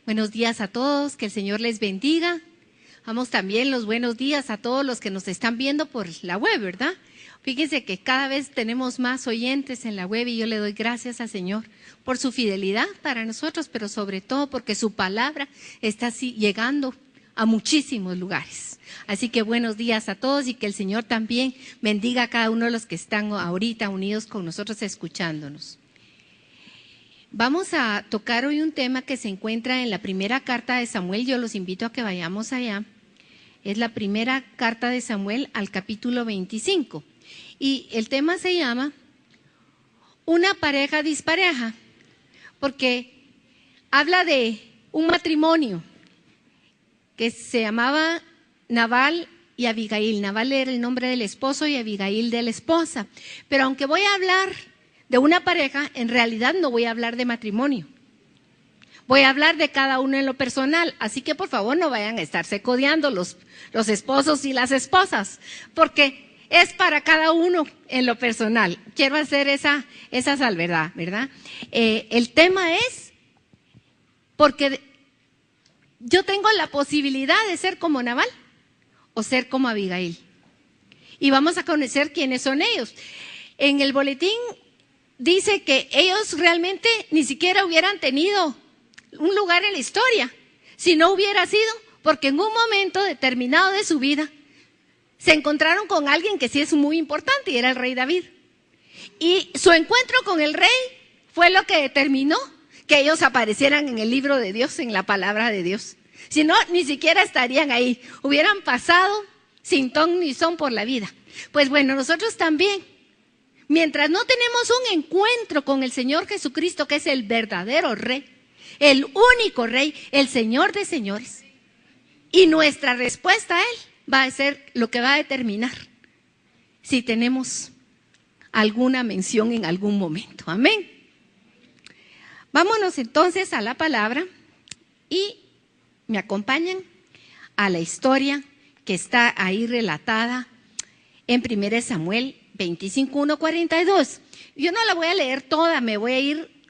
Buenos días a todos, que el Señor les bendiga. Damos también los buenos días a todos los que nos están viendo por la web, ¿verdad? Fíjense que cada vez tenemos más oyentes en la web y yo le doy gracias al Señor por su fidelidad para nosotros, pero sobre todo porque su palabra está así llegando a muchísimos lugares. Así que buenos días a todos y que el Señor también bendiga a cada uno de los que están ahorita unidos con nosotros escuchándonos. Vamos a tocar hoy un tema que se encuentra en la primera carta de Samuel. Yo los invito a que vayamos allá. Es la primera carta de Samuel al capítulo 25. Y el tema se llama Una pareja dispareja, porque habla de un matrimonio que se llamaba Nabal y Abigail. Nabal era el nombre del esposo y Abigail de la esposa. Pero aunque voy a hablar de una pareja, en realidad no voy a hablar de matrimonio. Voy a hablar de cada uno en lo personal, así que por favor no vayan a estarse codeando los esposos y las esposas, porque es para cada uno en lo personal. Quiero hacer esa salvedad, ¿verdad? El tema es porque yo tengo la posibilidad de ser como Nabal o ser como Abigail. Y vamos a conocer quiénes son ellos. En el boletín dice que ellos realmente ni siquiera hubieran tenido un lugar en la historia si no hubiera sido porque en un momento determinado de su vida se encontraron con alguien que sí es muy importante y era el rey David. Y su encuentro con el rey fue lo que determinó que ellos aparecieran en el libro de Dios, en la palabra de Dios. Si no, ni siquiera estarían ahí, hubieran pasado sin ton ni son por la vida. Pues bueno, nosotros también, mientras no tenemos un encuentro con el Señor Jesucristo, que es el verdadero Rey, el único Rey, el Señor de señores, y nuestra respuesta a Él va a ser lo que va a determinar si tenemos alguna mención en algún momento. Amén. Vámonos entonces a la palabra y me acompañan a la historia que está ahí relatada en 1 Samuel 25:1-42. Yo no la voy a leer toda, me voy a ir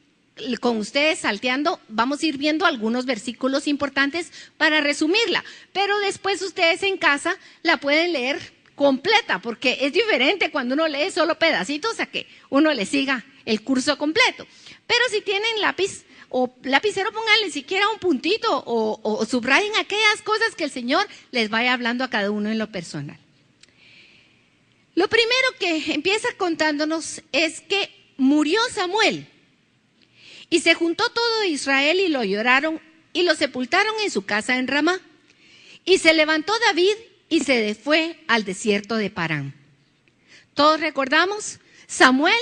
con ustedes salteando, vamos a ir viendo algunos versículos importantes para resumirla, pero después ustedes en casa la pueden leer completa, porque es diferente cuando uno lee solo pedacitos a que uno le siga el curso completo. Pero si tienen lápiz o lapicero, pónganle siquiera un puntito o subrayen aquellas cosas que el Señor les vaya hablando a cada uno en lo personal. Lo primero que empieza contándonos es que murió Samuel y se juntó todo Israel y lo lloraron y lo sepultaron en su casa en Ramá. Y se levantó David y se fue al desierto de Parán. Todos recordamos, Samuel,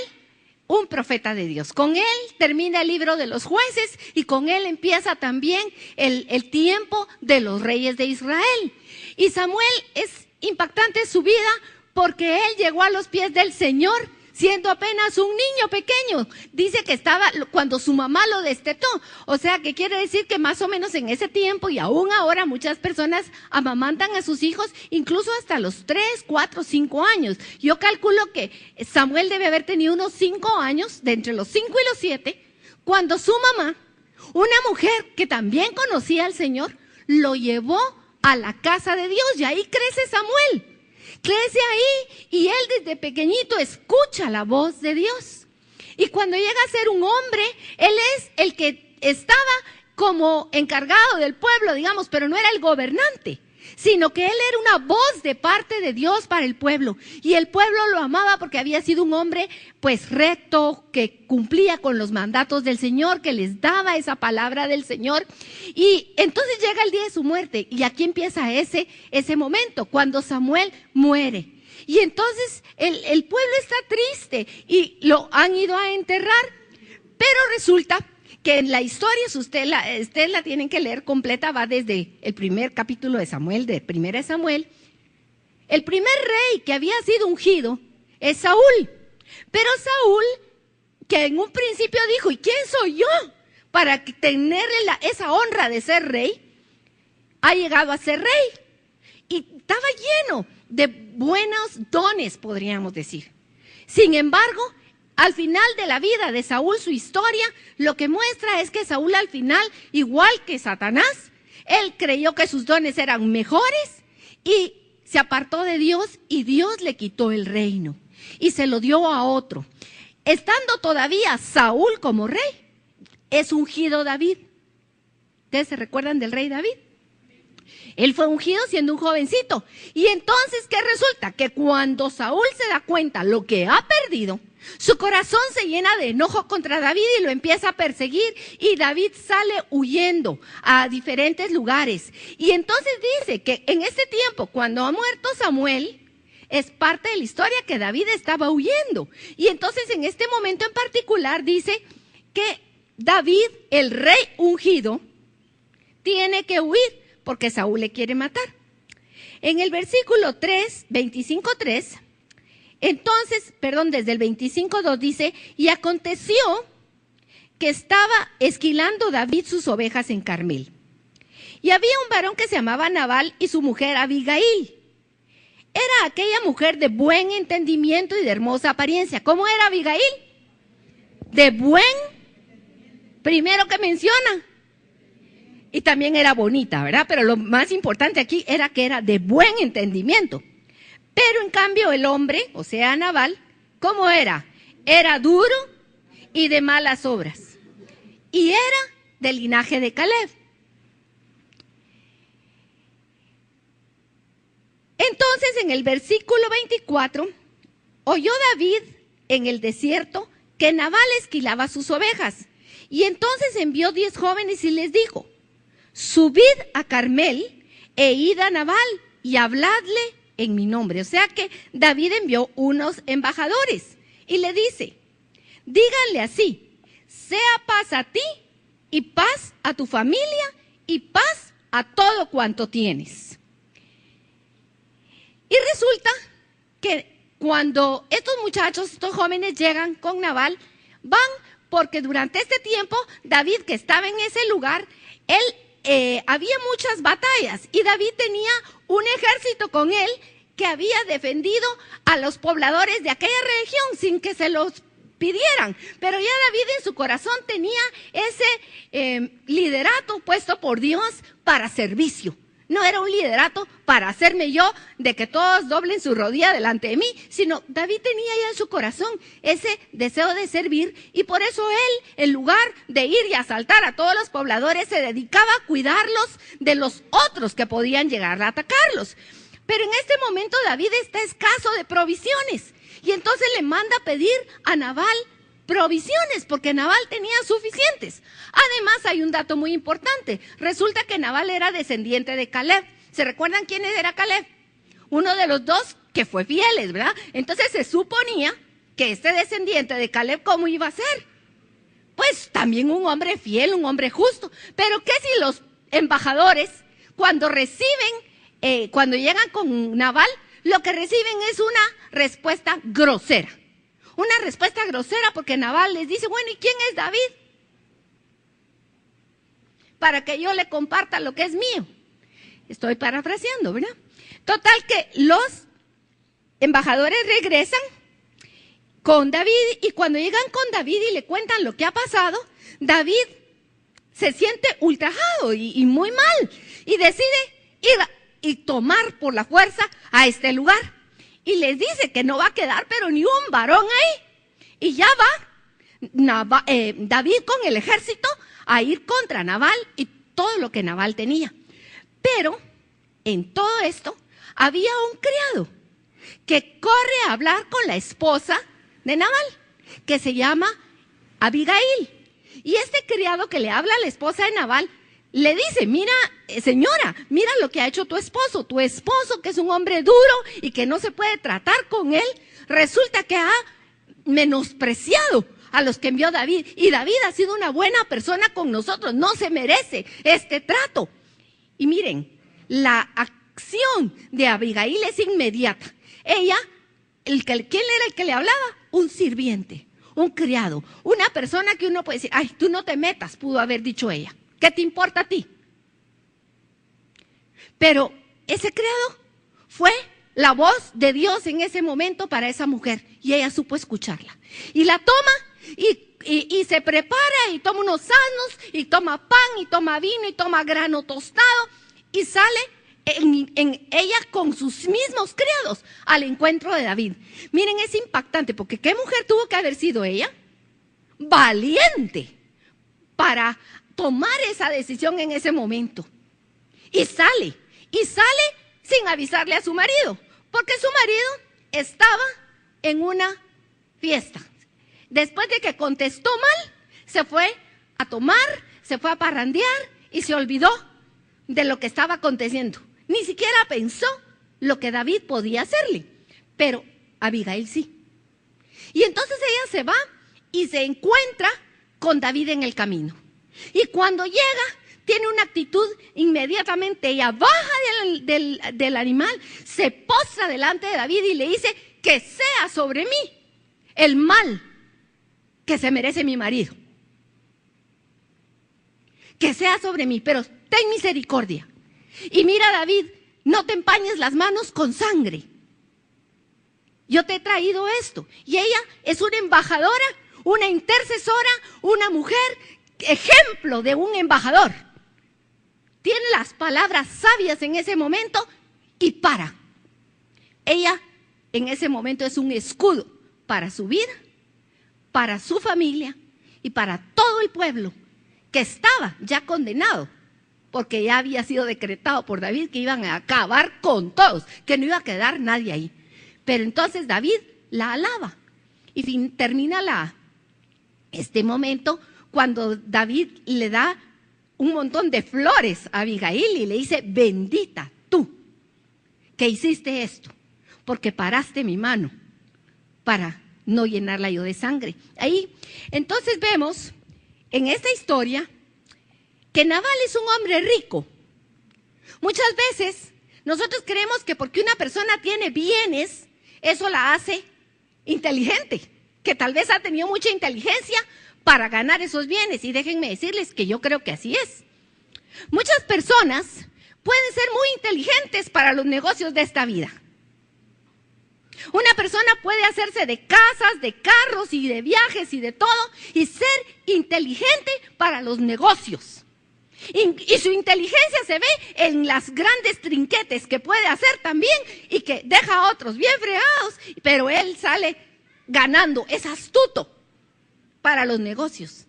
un profeta de Dios. Con él termina el libro de los jueces y con él empieza también el tiempo de los reyes de Israel. Y Samuel es impactante su vida porque él llegó a los pies del Señor siendo apenas un niño pequeño. Dice que estaba cuando su mamá lo destetó. O sea, que quiere decir que más o menos en ese tiempo y aún ahora muchas personas amamantan a sus hijos incluso hasta los 3, 4, 5 años. Yo calculo que Samuel debe haber tenido unos 5 años, de entre los 5 y los 7, cuando su mamá, una mujer que también conocía al Señor, lo llevó a la casa de Dios y ahí crece Samuel. Crece ahí y él desde pequeñito escucha la voz de Dios. Y cuando llega a ser un hombre, él es el que estaba como encargado del pueblo, digamos, pero no era el gobernante, sino que él era una voz de parte de Dios para el pueblo. Y el pueblo lo amaba porque había sido un hombre pues recto, que cumplía con los mandatos del Señor, que les daba esa palabra del Señor. Y entonces llega el día de su muerte y aquí empieza ese momento, cuando Samuel muere. Y entonces el pueblo está triste y lo han ido a enterrar, pero resulta que en la historia, si ustedes la tienen que leer completa, va desde el primer capítulo de Samuel, de 1 Samuel. El primer rey que había sido ungido es Saúl, pero Saúl, que en un principio dijo, ¿y quién soy yo para tener esa honra de ser rey? Ha llegado a ser rey y estaba lleno de buenos dones, podríamos decir. Sin embargo, al final de la vida de Saúl, su historia, lo que muestra es que Saúl al final, igual que Satanás, él creyó que sus dones eran mejores y se apartó de Dios y Dios le quitó el reino y se lo dio a otro. Estando todavía Saúl como rey, es ungido David. ¿Ustedes se recuerdan del rey David? Él fue ungido siendo un jovencito. Y entonces, ¿qué resulta? Que cuando Saúl se da cuenta lo que ha perdido, su corazón se llena de enojo contra David y lo empieza a perseguir. Y David sale huyendo a diferentes lugares. Y entonces dice que en este tiempo, cuando ha muerto Samuel, es parte de la historia que David estaba huyendo. Y entonces en este momento en particular dice que David, el rey ungido, tiene que huir porque Saúl le quiere matar. En el versículo 3, 25:3, desde el 25:2 dice, y aconteció que estaba esquilando David sus ovejas en Carmel. Y había un varón que se llamaba Nabal y su mujer Abigail. Era aquella mujer de buen entendimiento y de hermosa apariencia. ¿Cómo era Abigail? De buen, primero que menciona. Y también era bonita, ¿verdad? Pero lo más importante aquí era que era de buen entendimiento. Pero en cambio el hombre, o sea Nabal, ¿cómo era? Era duro y de malas obras. Y era del linaje de Caleb. Entonces en el versículo 24, oyó David en el desierto que Nabal esquilaba sus ovejas. Y entonces envió 10 jóvenes y les dijo, subid a Carmel e id a Nabal y habladle en mi nombre. O sea que David envió unos embajadores y le dice, díganle así, sea paz a ti y paz a tu familia y paz a todo cuanto tienes. Y resulta que cuando estos muchachos, estos jóvenes llegan con Nabal, van porque durante este tiempo David, que estaba en ese lugar, había muchas batallas y David tenía un ejército con él que había defendido a los pobladores de aquella región sin que se los pidieran. Pero ya David en su corazón tenía ese liderato puesto por Dios para servicio. No era un liderato para hacerme yo de que todos doblen su rodilla delante de mí, sino David tenía ya en su corazón ese deseo de servir y por eso él, en lugar de ir y asaltar a todos los pobladores, se dedicaba a cuidarlos de los otros que podían llegar a atacarlos. Pero en este momento David está escaso de provisiones y entonces le manda a pedir a Nabal provisiones, porque Nabal tenía suficientes. Además, hay un dato muy importante. Resulta que Nabal era descendiente de Caleb. ¿Se recuerdan quién era Caleb? Uno de los dos que fue fieles, ¿verdad? Entonces se suponía que este descendiente de Caleb, ¿cómo iba a ser? Pues también un hombre fiel, un hombre justo. Pero ¿qué si los embajadores, cuando llegan con Nabal, lo que reciben es una respuesta grosera? Una respuesta grosera porque Nabal les dice, bueno, ¿y quién es David? Para que yo le comparta lo que es mío. Estoy parafraseando, ¿verdad? Total que los embajadores regresan con David y cuando llegan con David y le cuentan lo que ha pasado, David se siente ultrajado y muy mal y decide ir y tomar por la fuerza a este lugar. Y les dice que no va a quedar pero ni un varón ahí. Y ya va David con el ejército a ir contra Nabal y todo lo que Nabal tenía. Pero en todo esto había un criado que corre a hablar con la esposa de Nabal, que se llama Abigail. Y este criado que le habla a la esposa de Nabal le dice, mira, señora, mira lo que ha hecho tu esposo que es un hombre duro y que no se puede tratar con él, resulta que ha menospreciado a los que envió David, y David ha sido una buena persona con nosotros, no se merece este trato. Y miren, la acción de Abigail es inmediata. Ella, ¿quién era el que le hablaba? Un sirviente, un criado, una persona que uno puede decir, ay, tú no te metas, pudo haber dicho ella. ¿Qué te importa a ti? Pero ese criado fue la voz de Dios en ese momento para esa mujer y ella supo escucharla. Y la toma y se prepara y toma unos asnos y toma pan y toma vino y toma grano tostado y sale en ella con sus mismos criados al encuentro de David. Miren, es impactante porque ¿qué mujer tuvo que haber sido ella? Valiente para tomar esa decisión en ese momento. Y sale sin avisarle a su marido, porque su marido estaba en una fiesta. Después de que contestó mal, se fue a tomar, se fue a parrandear y se olvidó de lo que estaba aconteciendo. Ni siquiera pensó lo que David podía hacerle, pero Abigail sí. Y entonces ella se va y se encuentra con David en el camino. Y cuando llega, tiene una actitud inmediatamente, ella baja del animal, se postra delante de David y le dice que sea sobre mí el mal que se merece mi marido. Que sea sobre mí, pero ten misericordia. Y mira, David, no te empañes las manos con sangre. Yo te he traído esto. Y ella es una embajadora, una intercesora, una mujer, ejemplo de un embajador. Tiene las palabras sabias en ese momento y para. Ella en ese momento es un escudo para su vida, para su familia y para todo el pueblo que estaba ya condenado, porque ya había sido decretado por David que iban a acabar con todos, que no iba a quedar nadie ahí. Pero entonces David la alaba y termina este momento cuando David le da un montón de flores a Abigail y le dice: bendita tú que hiciste esto, porque paraste mi mano para no llenarla yo de sangre. Ahí, entonces vemos en esta historia que Nabal es un hombre rico. Muchas veces nosotros creemos que porque una persona tiene bienes, eso la hace inteligente, que tal vez ha tenido mucha inteligencia para ganar esos bienes. Y déjenme decirles que yo creo que así es. Muchas personas pueden ser muy inteligentes para los negocios de esta vida. Una persona puede hacerse de casas, de carros y de viajes y de todo y ser inteligente para los negocios. Y su inteligencia se ve en las grandes trinquetes que puede hacer también y que deja a otros bien fregados, pero él sale ganando, es astuto para los negocios.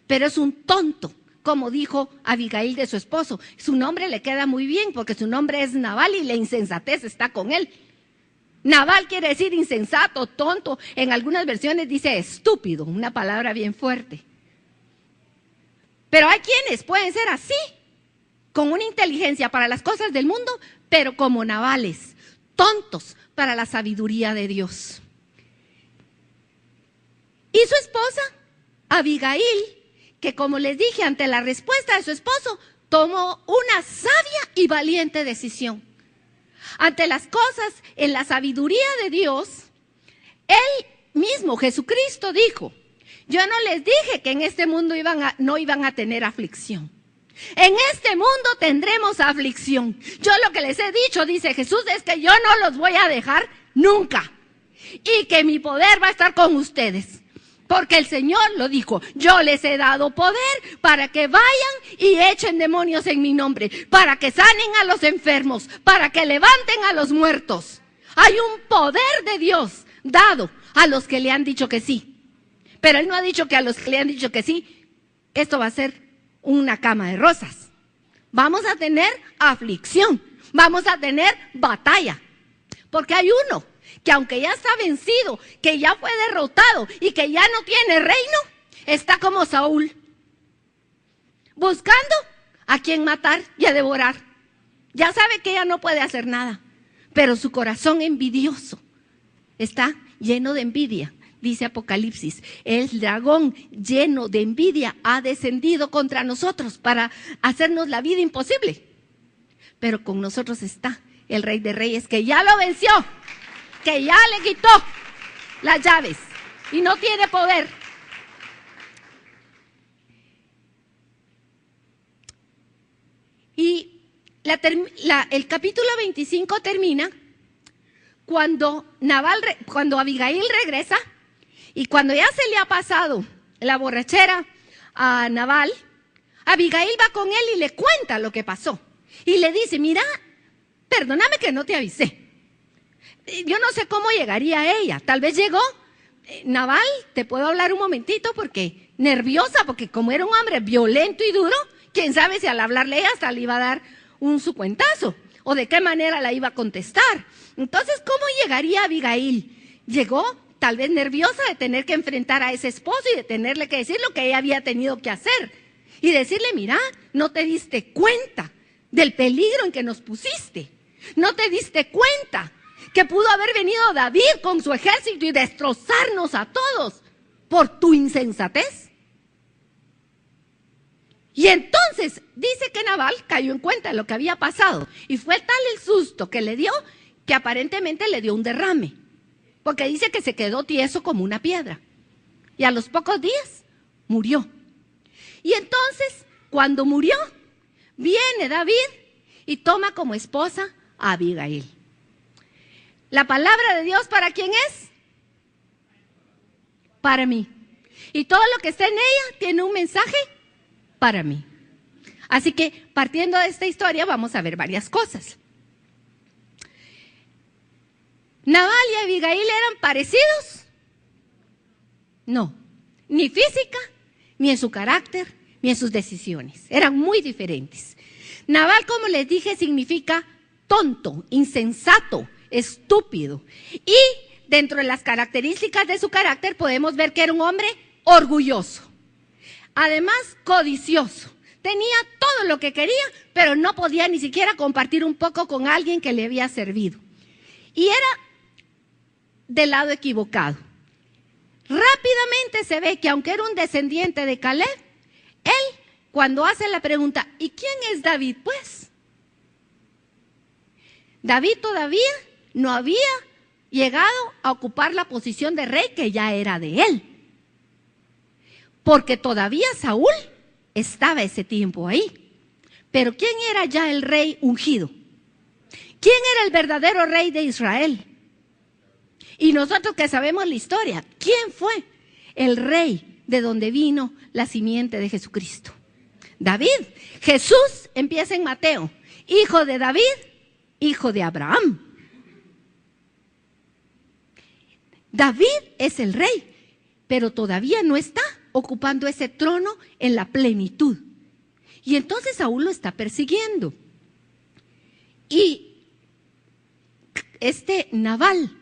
Pero es un tonto, como dijo Abigail de su esposo. Su nombre le queda muy bien porque su nombre es Nabal y la insensatez está con él. Nabal quiere decir insensato, tonto. En algunas versiones dice estúpido, una palabra bien fuerte. Pero hay quienes pueden ser así, con una inteligencia para las cosas del mundo, pero como Nabales, tontos para la sabiduría de Dios. Y su esposa, Abigail, que como les dije, ante la respuesta de su esposo, tomó una sabia y valiente decisión. Ante las cosas, en la sabiduría de Dios, Él mismo, Jesucristo, dijo: yo no les dije que en este mundo no iban a tener aflicción. En este mundo tendremos aflicción. Yo lo que les he dicho, dice Jesús, es que yo no los voy a dejar nunca. Y que mi poder va a estar con ustedes. Porque el Señor lo dijo: yo les he dado poder para que vayan y echen demonios en mi nombre, para que sanen a los enfermos, para que levanten a los muertos. Hay un poder de Dios dado a los que le han dicho que sí. Pero Él no ha dicho que a los que le han dicho que sí, esto va a ser una cama de rosas. Vamos a tener aflicción, vamos a tener batalla. Porque hay uno que aunque ya está vencido, que ya fue derrotado y que ya no tiene reino, está como Saúl, buscando a quien matar y a devorar. Ya sabe que ella no puede hacer nada, pero su corazón envidioso está lleno de envidia. Dice Apocalipsis, el dragón lleno de envidia ha descendido contra nosotros para hacernos la vida imposible. Pero con nosotros está el Rey de Reyes, que ya lo venció, que ya le quitó las llaves y no tiene poder. Y el capítulo 25 termina cuando Abigail regresa y cuando ya se le ha pasado la borrachera a Nabal, Abigail va con él y le cuenta lo que pasó. Y le dice, mira, perdóname que no te avisé. Yo no sé cómo llegaría ella. Tal vez llegó, Nabal, te puedo hablar un momentito porque nerviosa, porque como era un hombre violento y duro, quién sabe si al hablarle ella hasta le iba a dar un su cuentazo o de qué manera la iba a contestar. Entonces, ¿cómo llegaría Abigail? Llegó tal vez nerviosa de tener que enfrentar a ese esposo y de tenerle que decir lo que ella había tenido que hacer. Y decirle, mira, no te diste cuenta del peligro en que nos pusiste. No te diste cuenta que pudo haber venido David con su ejército y destrozarnos a todos por tu insensatez. Y entonces dice que Nabal cayó en cuenta de lo que había pasado. Y fue tal el susto que le dio, que aparentemente le dio un derrame. Porque dice que se quedó tieso como una piedra. Y a los pocos días murió. Y entonces, cuando murió, viene David y toma como esposa a Abigail. La palabra de Dios, ¿para quién es? Para mí. Y todo lo que está en ella tiene un mensaje para mí. Así que, partiendo de esta historia, vamos a ver varias cosas. ¿Nabal y Abigail eran parecidos? No, ni física, ni en su carácter, ni en sus decisiones. Eran muy diferentes. Nabal, como les dije, significa tonto, insensato, estúpido. Y dentro de las características de su carácter podemos ver que era un hombre orgulloso. Además, codicioso. Tenía todo lo que quería, pero no podía ni siquiera compartir un poco con alguien que le había servido. Y era del lado equivocado. Rápidamente se ve que aunque era un descendiente de Caleb, él cuando hace la pregunta, ¿y quién es David? Pues David todavía no había llegado a ocupar la posición de rey que ya era de él. Porque todavía Saúl estaba ese tiempo ahí. Pero ¿quién era ya el rey ungido? ¿Quién era el verdadero rey de Israel? Y nosotros que sabemos la historia, ¿quién fue el rey de donde vino la simiente de Jesucristo? David. Jesús empieza en Mateo, hijo de David, hijo de Abraham. David es el rey, pero todavía no está ocupando ese trono en la plenitud. Y entonces Saúl lo está persiguiendo. Y Nabal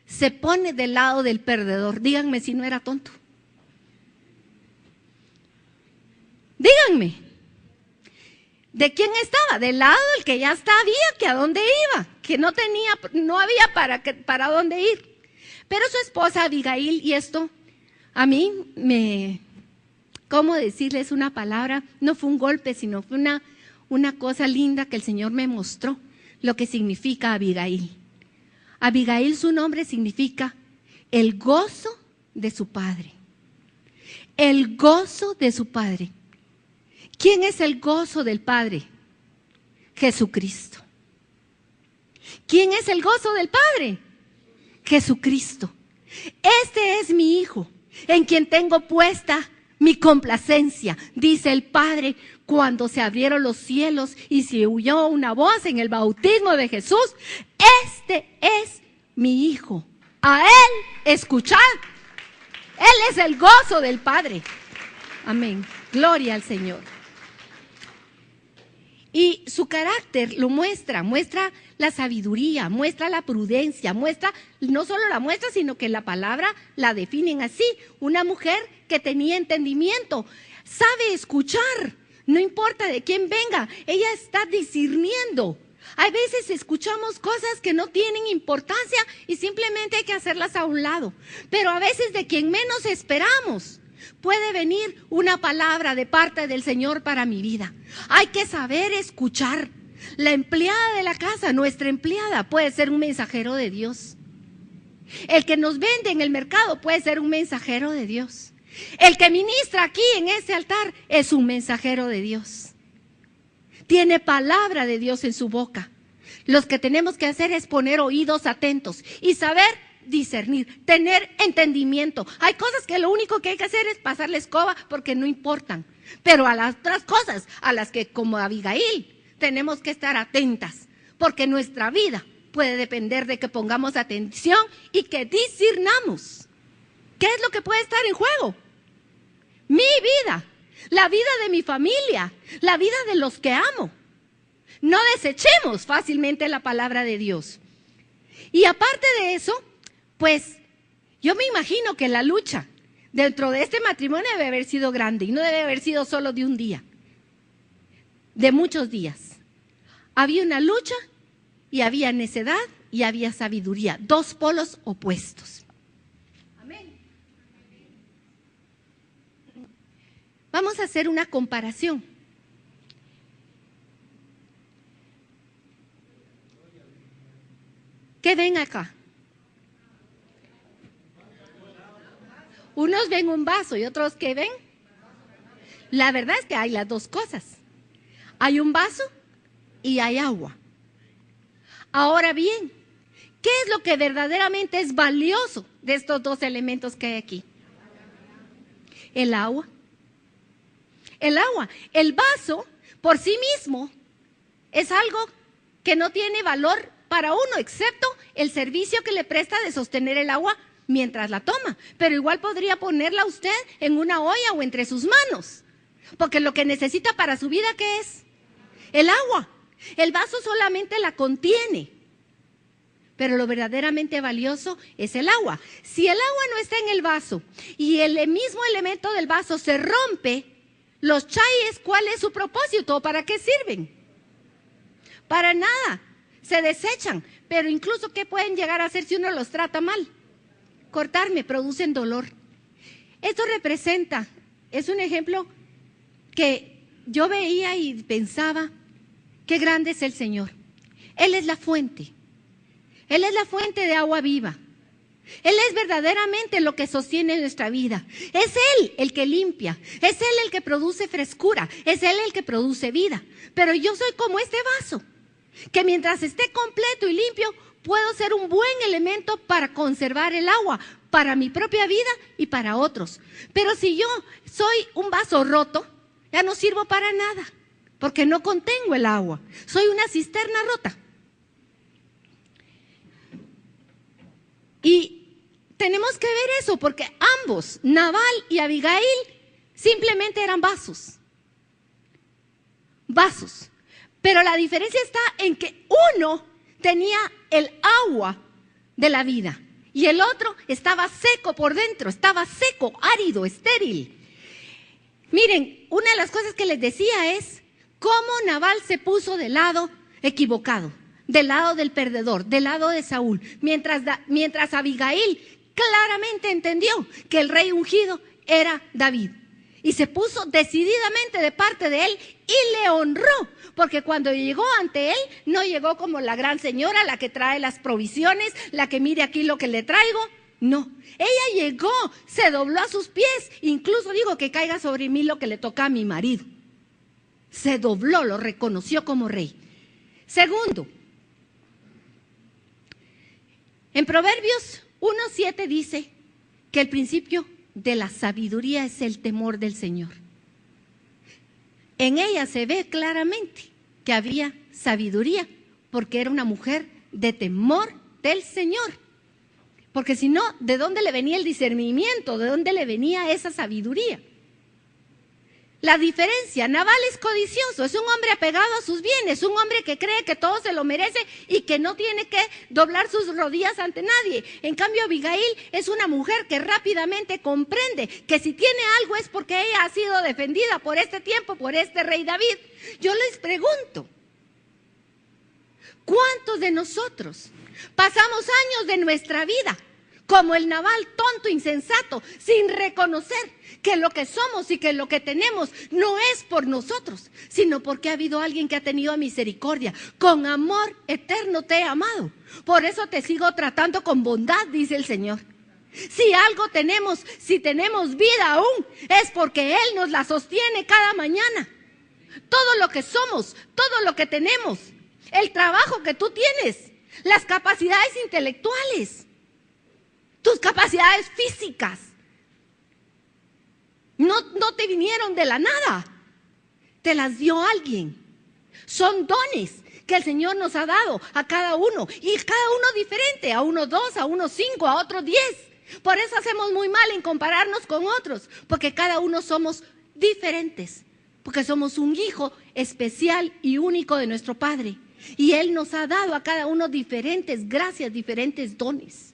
se pone del lado del perdedor. Díganme si no era tonto. Díganme. ¿De quién estaba? Del lado del que ya sabía que a dónde iba, que no había para dónde ir. Pero su esposa Abigail, y esto a mí ¿cómo decirles una palabra? No fue un golpe, sino fue una cosa linda que el Señor me mostró, lo que significa Abigail. Abigail, su nombre significa el gozo de su padre. El gozo de su padre. ¿Quién es el gozo del Padre? Jesucristo. ¿Quién es el gozo del Padre? Jesucristo. Este es mi Hijo, en quien tengo puesta mi complacencia, dice el Padre, cuando se abrieron los cielos y se oyó una voz en el bautismo de Jesús. Este es mi Hijo. A Él escuchad. Él es el gozo del Padre. Amén. Gloria al Señor. Y su carácter lo muestra la sabiduría, muestra la prudencia, no solo la muestra, sino que la palabra la definen así. Una mujer que tenía entendimiento, sabe escuchar, no importa de quién venga, ella está discerniendo. Hay veces escuchamos cosas que no tienen importancia y simplemente hay que hacerlas a un lado. Pero a veces de quien menos esperamos puede venir una palabra de parte del Señor para mi vida. Hay que saber escuchar. La empleada de la casa, nuestra empleada, puede ser un mensajero de Dios. El que nos vende en el mercado puede ser un mensajero de Dios. El que ministra aquí en este altar es un mensajero de Dios. Tiene palabra de Dios en su boca. Lo que tenemos que hacer es poner oídos atentos y saber discernir, tener entendimiento. Hay cosas que lo único que hay que hacer es pasar la escoba porque no importan. Pero a las otras cosas, a las que como Abigail tenemos que estar atentas, porque nuestra vida puede depender de que pongamos atención y que discernamos. ¿Qué es lo que puede estar en juego? Mi vida, la vida de mi familia, la vida de los que amo. No desechemos fácilmente la palabra de Dios. Y aparte de eso, pues yo me imagino que la lucha dentro de este matrimonio debe haber sido grande y no debe haber sido solo de un día, de muchos días. Había una lucha y había necedad y había sabiduría, dos polos opuestos. Amén. Vamos a hacer una comparación. ¿Qué ven acá? Unos ven un vaso y otros ¿qué ven? La verdad es que hay las dos cosas. Hay un vaso y hay agua. Ahora bien, ¿qué es lo que verdaderamente es valioso de estos dos elementos que hay aquí? El agua. El agua. El vaso por sí mismo es algo que no tiene valor para uno, excepto el servicio que le presta de sostener el agua mientras la toma. Pero igual podría ponerla usted en una olla o entre sus manos, porque lo que necesita para su vida, ¿qué es? El agua. El vaso solamente la contiene, pero lo verdaderamente valioso es el agua. Si el agua no está en el vaso y el mismo elemento del vaso se rompe, los chayes, ¿cuál es su propósito? ¿Para qué sirven? Para nada. Se desechan, pero incluso ¿qué pueden llegar a hacer si uno los trata mal? Cortarme, producen dolor. Esto representa, es un ejemplo que yo veía y pensaba, qué grande es el Señor. Él es la fuente. Él es la fuente de agua viva. Él es verdaderamente lo que sostiene nuestra vida. Es Él el que limpia, es Él el que produce frescura, es Él el que produce vida. Pero yo soy como este vaso, que mientras esté completo y limpio, puedo ser un buen elemento para conservar el agua, para mi propia vida y para otros. Pero si yo soy un vaso roto, ya no sirvo para nada, porque no contengo el agua. Soy una cisterna rota. Y tenemos que ver eso, porque ambos, Nabal y Abigail, simplemente eran vasos. Vasos. Pero la diferencia está en que uno tenía el agua de la vida y el otro estaba seco por dentro, estaba seco, árido, estéril. Miren, una de las cosas que les decía es cómo Nabal se puso del lado equivocado, del lado del perdedor, del lado de Saúl, mientras Abigail claramente entendió que el rey ungido era David. Y se puso decididamente de parte de él y le honró, porque cuando llegó ante él, no llegó como la gran señora, la que trae las provisiones, la que mire aquí lo que le traigo. No, ella llegó, se dobló a sus pies, incluso dijo que caiga sobre mí lo que le toca a mi marido. Se dobló, lo reconoció como rey. Segundo, en Proverbios 1:7 dice que el principio de la sabiduría es el temor del Señor. En ella se ve claramente que había sabiduría, porque era una mujer de temor del Señor. Porque si no, ¿de dónde le venía el discernimiento? ¿De dónde le venía esa sabiduría? La diferencia, Nabal es codicioso, es un hombre apegado a sus bienes, un hombre que cree que todo se lo merece y que no tiene que doblar sus rodillas ante nadie. En cambio, Abigail es una mujer que rápidamente comprende que si tiene algo es porque ella ha sido defendida por este tiempo, por este rey David. Yo les pregunto, ¿cuántos de nosotros pasamos años de nuestra vida como el Nabal tonto, insensato, sin reconocer que lo que somos y que lo que tenemos no es por nosotros, sino porque ha habido alguien que ha tenido misericordia? Con amor eterno te he amado, por eso te sigo tratando con bondad, dice el Señor. Si algo tenemos, si tenemos vida aún, es porque Él nos la sostiene cada mañana. Todo lo que somos, todo lo que tenemos, el trabajo que tú tienes, las capacidades intelectuales, tus capacidades físicas. No te vinieron de la nada, te las dio alguien. Son dones que el Señor nos ha dado a cada uno, y cada uno diferente, a unos 2, a unos 5, a otros 10. Por eso hacemos muy mal en compararnos con otros, porque cada uno somos diferentes, porque somos un hijo especial y único de nuestro Padre, y Él nos ha dado a cada uno diferentes gracias, diferentes dones.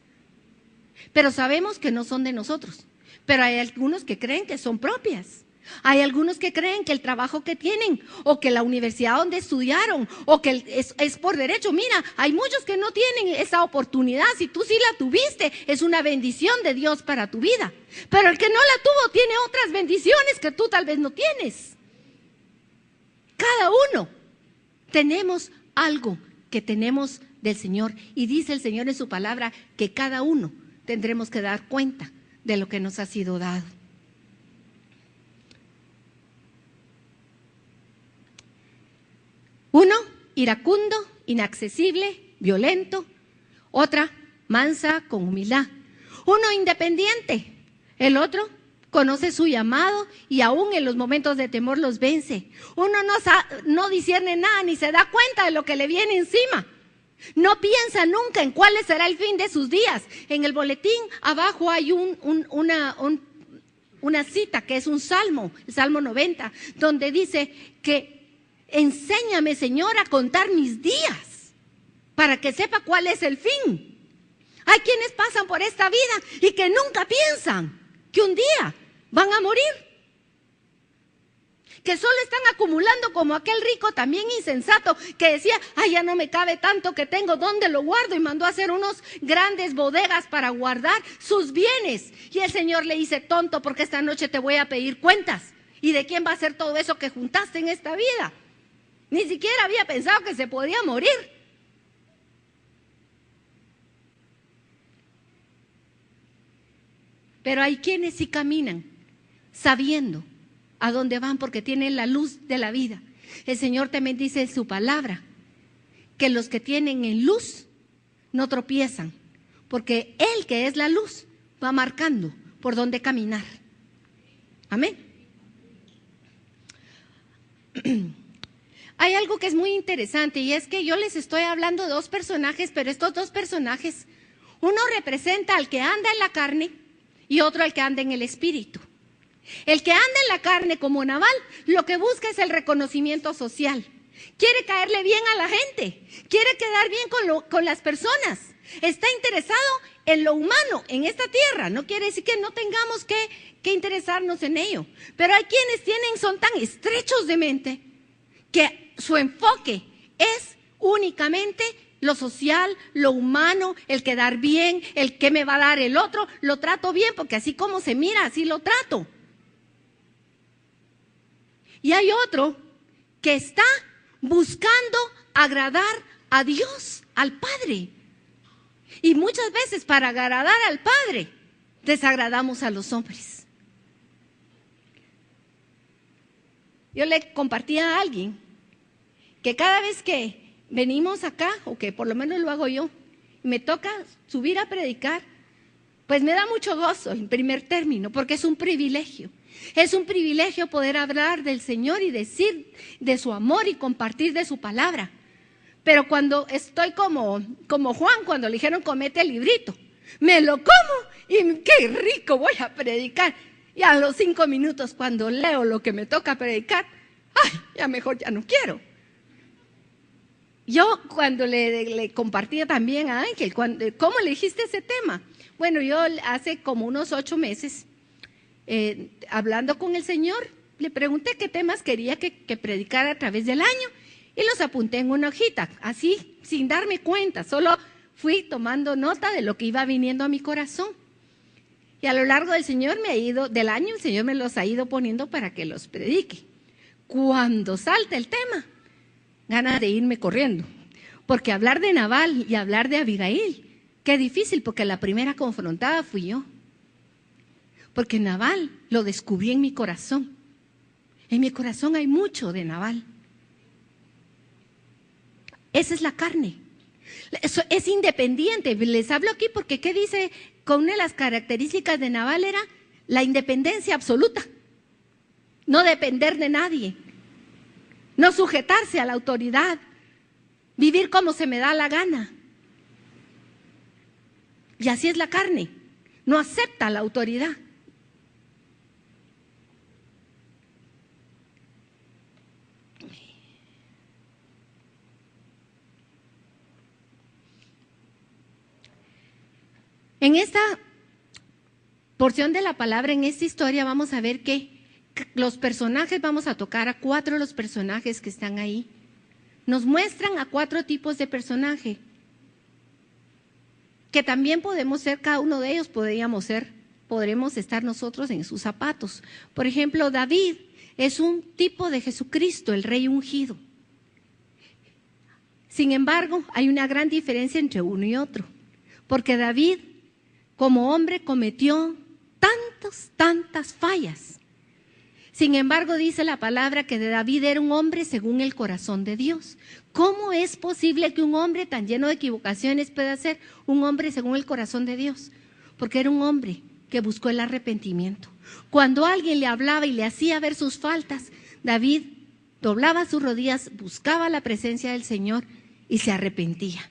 Pero sabemos que no son de nosotros, pero hay algunos que creen que son propias. Hay algunos que creen que el trabajo que tienen, o que la universidad donde estudiaron, o que es por derecho. Mira, hay muchos que no tienen esa oportunidad. Si tú sí la tuviste, es una bendición de Dios para tu vida. Pero el que no la tuvo tiene otras bendiciones que tú tal vez no tienes. Cada uno tenemos algo que tenemos del Señor, y dice el Señor en su palabra que cada uno tendremos que dar cuenta de lo que nos ha sido dado. Uno, iracundo, inaccesible, violento. Otra, mansa, con humildad. Uno, independiente. El otro, conoce su llamado y aún en los momentos de temor los vence. Uno no discierne nada ni se da cuenta de lo que le viene encima. No piensa nunca en cuál será el fin de sus días. En el boletín abajo hay una cita que es un salmo, el Salmo 90, donde dice que enséñame, Señor, a contar mis días para que sepa cuál es el fin. Hay quienes pasan por esta vida y que nunca piensan que un día van a morir, que solo están acumulando, como aquel rico también insensato que decía, ay, ya no me cabe tanto que tengo, ¿dónde lo guardo? Y mandó a hacer unos grandes bodegas para guardar sus bienes. Y el Señor le dice, tonto, porque esta noche te voy a pedir cuentas. ¿Y de quién va a ser todo eso que juntaste en esta vida? Ni siquiera había pensado que se podía morir. Pero hay quienes sí caminan sabiendo a dónde van, porque tienen la luz de la vida. El Señor también dice en su palabra que los que tienen en luz no tropiezan, porque Él, que es la luz, va marcando por dónde caminar. Amén. Hay algo que es muy interesante, y es que yo les estoy hablando de dos personajes, pero estos dos personajes, uno representa al que anda en la carne y otro al que anda en el espíritu. El que anda en la carne, como Nabal, lo que busca es el reconocimiento social. Quiere caerle bien a la gente, quiere quedar bien con las personas. Está interesado en lo humano, en esta tierra. No quiere decir que no tengamos que interesarnos en ello. Pero hay quienes son tan estrechos de mente que su enfoque es únicamente lo social, lo humano, el quedar bien, el que me va a dar el otro, lo trato bien porque así como se mira, así lo trato. Y hay otro que está buscando agradar a Dios, al Padre. Y muchas veces para agradar al Padre, desagradamos a los hombres. Yo le compartí a alguien que cada vez que venimos acá, o que por lo menos lo hago yo, me toca subir a predicar, pues me da mucho gozo en primer término, porque es un privilegio. Es un privilegio poder hablar del Señor y decir de su amor y compartir de su palabra. Pero cuando estoy como Juan, cuando le dijeron comete el librito, me lo como y qué rico voy a predicar. Y a los 5 minutos cuando leo lo que me toca predicar, ay, ya mejor ya no quiero. Yo cuando le compartía también a Ángel, ¿cómo le dijiste ese tema? Bueno, yo hace como unos 8 meses, hablando con el Señor, le pregunté qué temas quería que predicara a través del año y los apunté en una hojita, así, sin darme cuenta, solo fui tomando nota de lo que iba viniendo a mi corazón. Y a lo largo del año, el Señor me los ha ido poniendo para que los predique. Cuando salta el tema, ganas de irme corriendo, porque hablar de Nabal y hablar de Abigail, qué difícil, porque la primera confrontada fui yo. Porque Nabal lo descubrí en mi corazón. En mi corazón hay mucho de Nabal. Esa es la carne. Es independiente. Les hablo aquí porque ¿qué dice? Con una de las características de Nabal era la independencia absoluta. No depender de nadie. No sujetarse a la autoridad. Vivir como se me da la gana. Y así es la carne. No acepta la autoridad. En esta porción de la palabra, en esta historia, vamos a ver que los personajes, vamos a tocar a 4 de los personajes que están ahí. Nos muestran a 4 tipos de personaje, que también podemos ser, cada uno de ellos podremos estar nosotros en sus zapatos. Por ejemplo, David es un tipo de Jesucristo, el rey ungido. Sin embargo, hay una gran diferencia entre uno y otro, porque David, como hombre, cometió tantas fallas. Sin embargo, dice la palabra que David era un hombre según el corazón de Dios. ¿Cómo es posible que un hombre tan lleno de equivocaciones pueda ser un hombre según el corazón de Dios? Porque era un hombre que buscó el arrepentimiento. Cuando alguien le hablaba y le hacía ver sus faltas, David doblaba sus rodillas, buscaba la presencia del Señor y se arrepentía.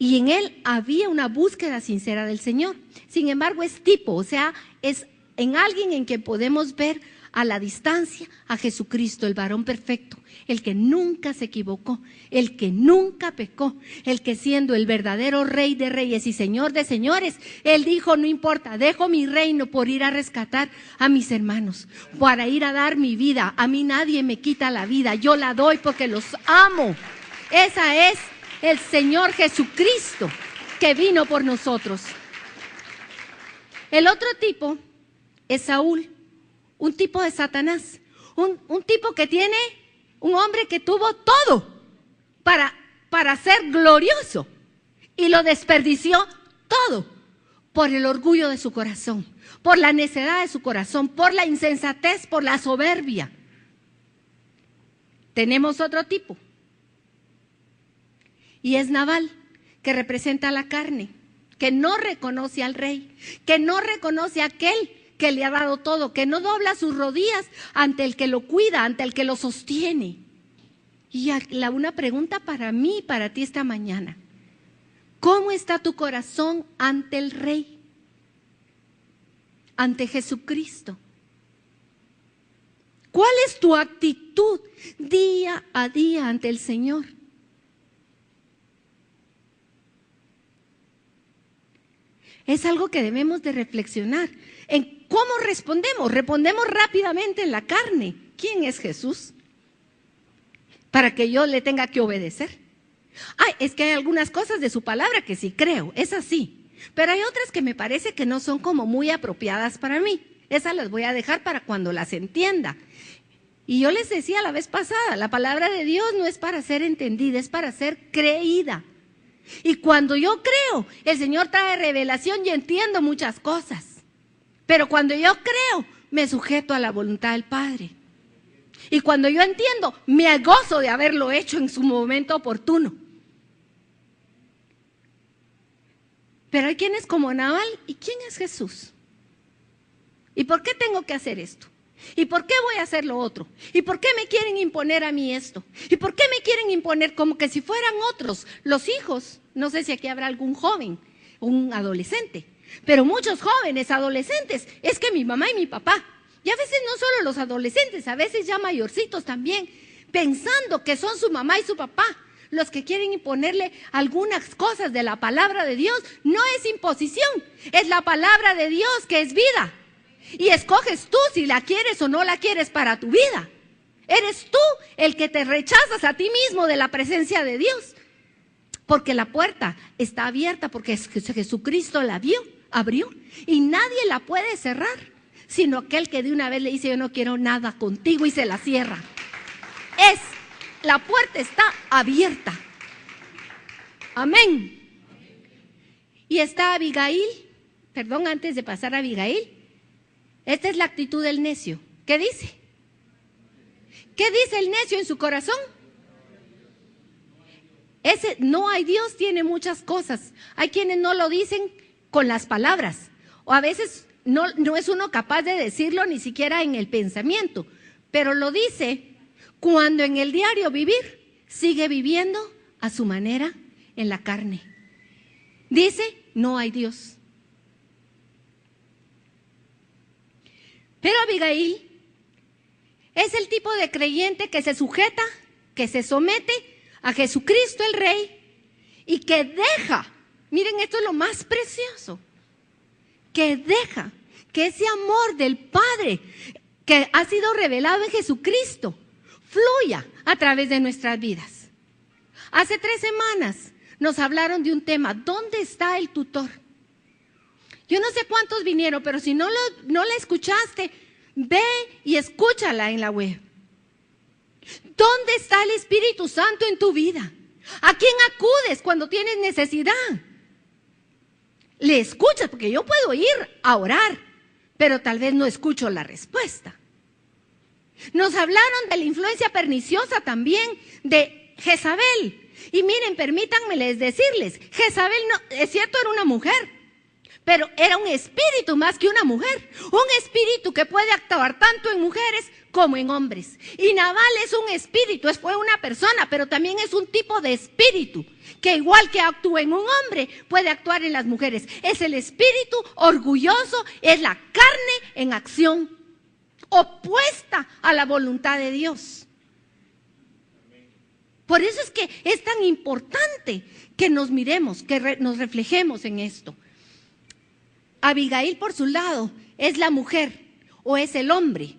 Y en él había una búsqueda sincera del Señor. Sin embargo, es tipo, o sea, es en alguien en quien podemos ver a la distancia a Jesucristo, el varón perfecto, el que nunca se equivocó, el que nunca pecó, el que siendo el verdadero Rey de reyes y Señor de señores, él dijo: no importa, dejo mi reino por ir a rescatar a mis hermanos, para ir a dar mi vida. A mí nadie me quita la vida, yo la doy porque los amo. Esa es el Señor Jesucristo que vino por nosotros. El otro tipo es Saúl, un tipo de Satanás, un tipo que tiene, un hombre que tuvo todo para ser glorioso y lo desperdició todo por el orgullo de su corazón, por la necedad de su corazón, por la insensatez, por la soberbia. Tenemos otro tipo. Y es Nabal, que representa la carne, que no reconoce al rey, que no reconoce a aquel que le ha dado todo, que no dobla sus rodillas ante el que lo cuida, ante el que lo sostiene. Y una pregunta para mí y para ti esta mañana: ¿cómo está tu corazón ante el Rey? Ante Jesucristo. ¿Cuál es tu actitud día a día ante el Señor? Es algo que debemos de reflexionar en cómo respondemos. Respondemos rápidamente en la carne. ¿Quién es Jesús? Para que yo le tenga que obedecer. Ay, es que hay algunas cosas de su palabra que sí creo, es así. Pero hay otras que me parece que no son como muy apropiadas para mí. Esas las voy a dejar para cuando las entienda. Y yo les decía la vez pasada, la palabra de Dios no es para ser entendida, es para ser creída. Y cuando yo creo, el Señor trae revelación y entiendo muchas cosas. Pero cuando yo creo, me sujeto a la voluntad del Padre. Y cuando yo entiendo, me gozo de haberlo hecho en su momento oportuno. Pero hay quienes como Nabal, ¿y quién es Jesús? ¿Y por qué tengo que hacer esto? ¿Y por qué voy a hacer lo otro? ¿Y por qué me quieren imponer a mí esto? ¿Y por qué me quieren imponer como que si fueran otros los hijos? No sé si aquí habrá algún joven, un adolescente, pero muchos jóvenes, adolescentes, es que mi mamá y mi papá, y a veces no solo los adolescentes, a veces ya mayorcitos también, pensando que son su mamá y su papá los que quieren imponerle algunas cosas de la palabra de Dios. No es imposición, es la palabra de Dios que es vida. Y escoges tú si la quieres o no la quieres para tu vida. Eres tú el que te rechazas a ti mismo de la presencia de Dios. Porque la puerta está abierta, porque Jesucristo la abrió y nadie la puede cerrar, sino aquel que de una vez le dice: yo no quiero nada contigo, y se la cierra. La puerta está abierta. Amén. Y está Abigail, antes de pasar a Abigail. Esta es la actitud del necio. ¿Qué dice? ¿Qué dice el necio en su corazón? Ese no hay Dios tiene muchas cosas. Hay quienes no lo dicen con las palabras, o a veces no es uno capaz de decirlo ni siquiera en el pensamiento, pero lo dice cuando en el diario vivir sigue viviendo a su manera en la carne. Dice, no hay Dios. Pero Abigail es el tipo de creyente que se sujeta, que se somete a Jesucristo el Rey y que deja, miren, esto es lo más precioso, que deja que ese amor del Padre que ha sido revelado en Jesucristo fluya a través de nuestras vidas. Hace 3 semanas nos hablaron de un tema, ¿dónde está el tutor? Yo no sé cuántos vinieron, pero si no la escuchaste, ve y escúchala en la web. ¿Dónde está el Espíritu Santo en tu vida? ¿A quién acudes cuando tienes necesidad? Le escuchas, porque yo puedo ir a orar, pero tal vez no escucho la respuesta. Nos hablaron de la influencia perniciosa también de Jezabel. Y miren, permítanme decirles, Jezabel, no, es cierto, era una mujer, pero era un espíritu más que una mujer. Un espíritu que puede actuar tanto en mujeres como en hombres. Y Nabal es un espíritu, fue una persona, pero también es un tipo de espíritu que igual que actúa en un hombre, puede actuar en las mujeres. Es el espíritu orgulloso, es la carne en acción, opuesta a la voluntad de Dios. Por eso es que es tan importante que nos miremos, que nos reflejemos en esto. Abigail, por su lado, es la mujer o es el hombre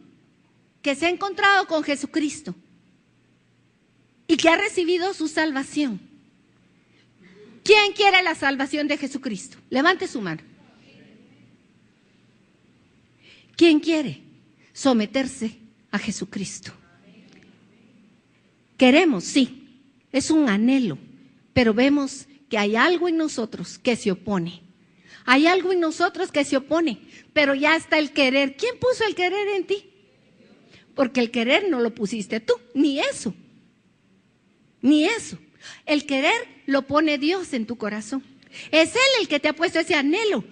que se ha encontrado con Jesucristo y que ha recibido su salvación. ¿Quién quiere la salvación de Jesucristo? Levante su mano. ¿Quién quiere someterse a Jesucristo? Queremos, sí, es un anhelo, pero vemos que hay algo en nosotros que se opone. Hay algo en nosotros que se opone, pero ya está el querer. ¿Quién puso el querer en ti? Porque el querer no lo pusiste tú, ni eso. Ni eso. El querer lo pone Dios en tu corazón. Es Él el que te ha puesto ese anhelo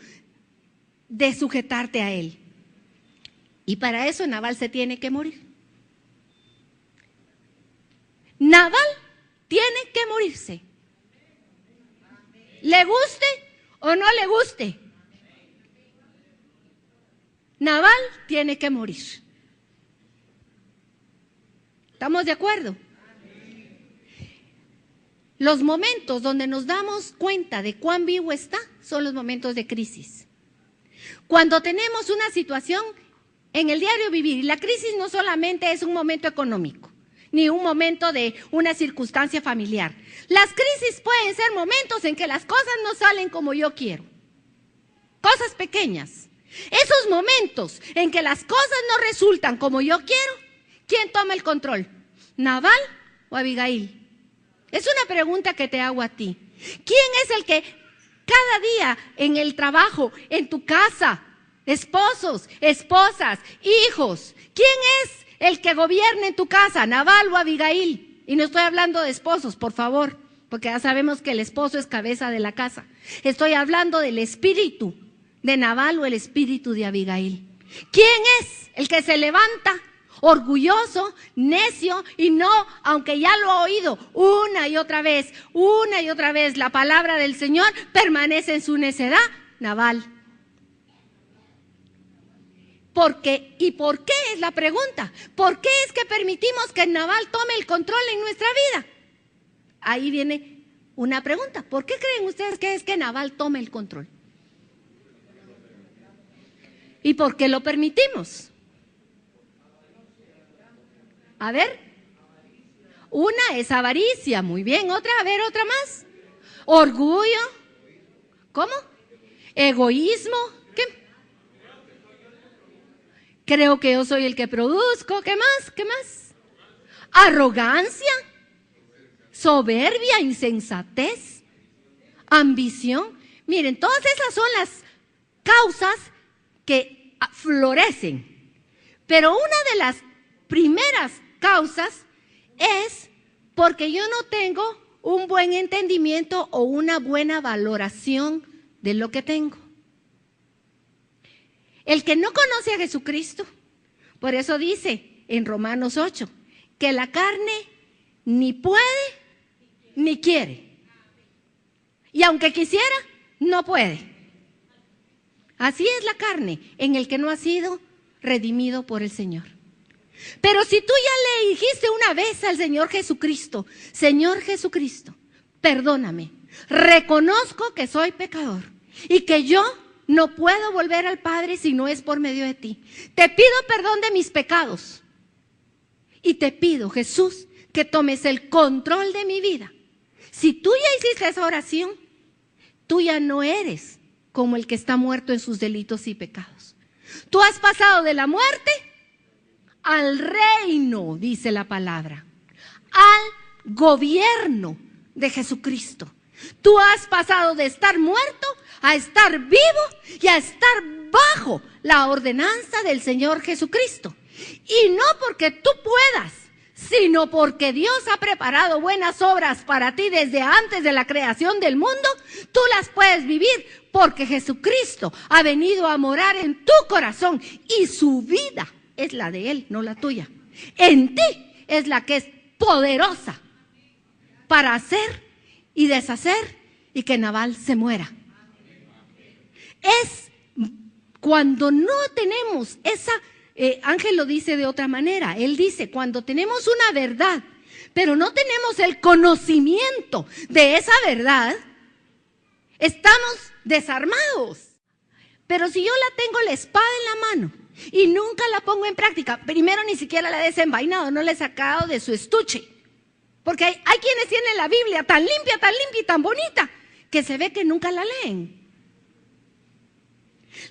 de sujetarte a Él. Y para eso Nabal se tiene que morir. Nabal tiene que morirse. ¿Le guste o no le guste? Nabal tiene que morir. ¿Estamos de acuerdo? Los momentos donde nos damos cuenta de cuán vivo está son los momentos de crisis. Cuando tenemos una situación en el diario vivir, y la crisis no solamente es un momento económico, ni un momento de una circunstancia familiar. Las crisis pueden ser momentos en que las cosas no salen como yo quiero. Cosas pequeñas. Esos momentos en que las cosas no resultan como yo quiero, ¿quién toma el control? ¿Nabal o Abigail? Es una pregunta que te hago a ti. ¿Quién es el que cada día en el trabajo, en tu casa, esposos, esposas, hijos, quién es el que gobierna en tu casa, Nabal o Abigail? Y no estoy hablando de esposos, por favor, porque ya sabemos que el esposo es cabeza de la casa. Estoy hablando del espíritu de Nabal o el espíritu de Abigail. ¿Quién es el que se levanta orgulloso, necio y no, aunque ya lo ha oído una y otra vez, la palabra del Señor, permanece en su necedad? Nabal. ¿Por qué? ¿Y por qué es la pregunta? ¿Por qué es que permitimos que Nabal tome el control en nuestra vida? Ahí viene una pregunta. ¿Por qué creen ustedes que es que Nabal tome el control? ¿Y por qué lo permitimos? A ver. Una es avaricia. Muy bien. Otra, a ver, otra más. Orgullo. ¿Cómo? Egoísmo. ¿Qué? Creo que yo soy el que produzco. ¿Qué más? ¿Qué más? Arrogancia. Soberbia, insensatez, ambición. Miren, todas esas son las causas que florecen. Pero una de las primeras causas es porque yo no tengo un buen entendimiento o una buena valoración de lo que tengo. El que no conoce a Jesucristo, por eso dice en Romanos 8, que la carne ni puede ni quiere. Y aunque quisiera, no puede. Así es la carne en el que no ha sido redimido por el Señor. Pero si tú ya le dijiste una vez al Señor Jesucristo, Señor Jesucristo, perdóname, reconozco que soy pecador y que yo no puedo volver al Padre si no es por medio de ti. Te pido perdón de mis pecados y te pido, Jesús, que tomes el control de mi vida. Si tú ya hiciste esa oración, tú ya no eres como el que está muerto en sus delitos y pecados. Tú has pasado de la muerte al reino, dice la palabra, al gobierno de Jesucristo. Tú has pasado de estar muerto a estar vivo y a estar bajo la ordenanza del Señor Jesucristo. Y no porque tú puedas, sino porque Dios ha preparado buenas obras para ti desde antes de la creación del mundo. Tú las puedes vivir porque Jesucristo ha venido a morar en tu corazón y su vida es la de Él, no la tuya. En ti es la que es poderosa para hacer y deshacer y que Nabal se muera. Es cuando no tenemos esa, Ángel lo dice de otra manera, él dice, cuando tenemos una verdad, pero no tenemos el conocimiento de esa verdad, estamos desarmados. Pero si yo la tengo la espada en la mano y nunca la pongo en práctica, primero ni siquiera la he desenvainado, no la he sacado de su estuche, porque hay quienes tienen la Biblia tan limpia y tan bonita, que se ve que nunca la leen.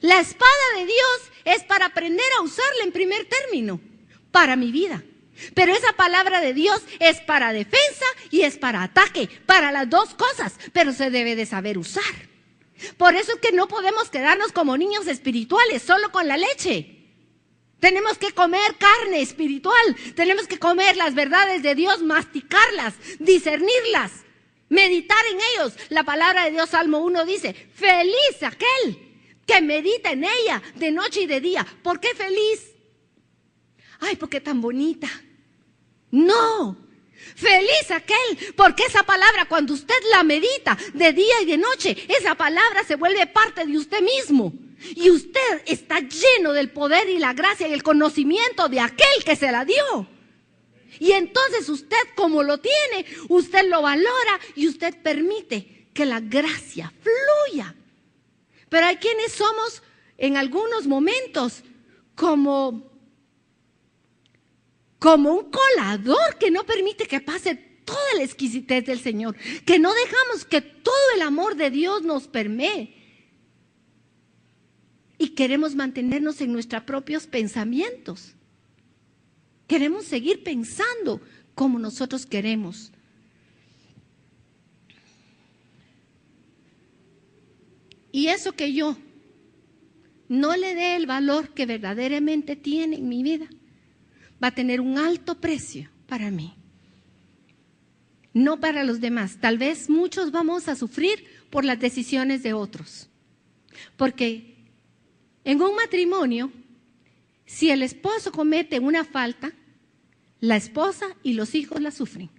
La espada de Dios es para aprender a usarla en primer término, para mi vida. Pero esa palabra de Dios es para defensa y es para ataque, para las dos cosas, pero se debe de saber usar. Por eso es que no podemos quedarnos como niños espirituales, solo con la leche. Tenemos que comer carne espiritual, tenemos que comer las verdades de Dios, masticarlas, discernirlas, meditar en ellos. La palabra de Dios, Salmo 1 dice, feliz aquel que medita en ella de noche y de día. ¿Por qué feliz? Ay, porque tan bonita. No, feliz aquel, porque esa palabra cuando usted la medita de día y de noche, esa palabra se vuelve parte de usted mismo. Y usted está lleno del poder y la gracia y el conocimiento de aquel que se la dio. Y entonces usted, como lo tiene, usted lo valora y usted permite que la gracia fluya. Pero hay quienes somos en algunos momentos como un colador que no permite que pase toda la exquisitez del Señor, que no dejamos que todo el amor de Dios nos permee. Y queremos mantenernos en nuestros propios pensamientos. Queremos seguir pensando como nosotros queremos. Y eso que yo no le dé el valor que verdaderamente tiene en mi vida, va a tener un alto precio para mí, no para los demás. Tal vez muchos vamos a sufrir por las decisiones de otros, porque en un matrimonio, si el esposo comete una falta, la esposa y los hijos la sufren.